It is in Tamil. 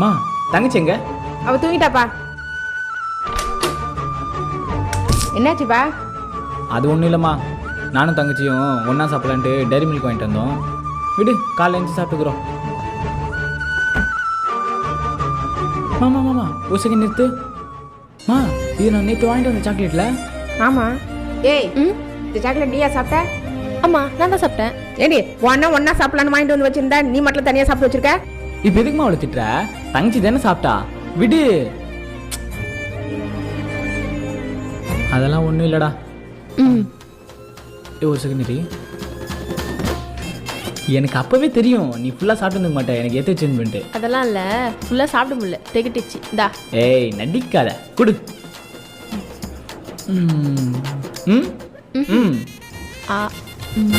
மா தங்கச்சி எங்க? அவ தூங்கிட்டாப்பா. என்னாச்சுப்பா? அது ஒன்றும் இல்லைம்மா, நானும் தங்கச்சியும் ஒன்றா சாப்பிடலான்ட்டு டைரி மில்க் வாங்கிட்டு வந்தோம். விடு, காலைல எழுந்து சாப்பிட்டுக்குறோம். மாமா மாமா ஒரு செகண்ட் நிறுத்து. மா இது நான் நேற்று வாங்கிட்டு வந்த சாக்லேட்ல. ஆமா. ஏய் இந்த சாக்லேட் நீயா சாப்பிட்ட? ஆமா நான் தான் சாப்பிட்டேன். ஏடி ஒன்னா சாப்பிடலான்னு வாங்கிட்டு வந்து வச்சிருந்தா நீ மட்டும் தனியா சாப்பிட்டு வச்சிருக்க? இப்போ எதுக்குமா அவளை திட்டுற? தங்கச்சி தானே சாப்பிட்டா, விடு. அதெல்லாம் ஒன்றும் இல்லைடா. ஒரு செகண்ட் இரு. எனக்கு அப்பவே தெரியும் நீ ஃபுல்லாக சாப்பிட்டு மாட்டேன், எனக்கு ஏற்ற சேஞ்ச் பண்ணிட்டு. அதெல்லாம் இல்லை, ஃபுல்லாக சாப்பிட முடியல, திகட்டிச்சு. இந்தா. ஏய் நடிக்காத, குடு. ம் ம் ம் ஆ ம்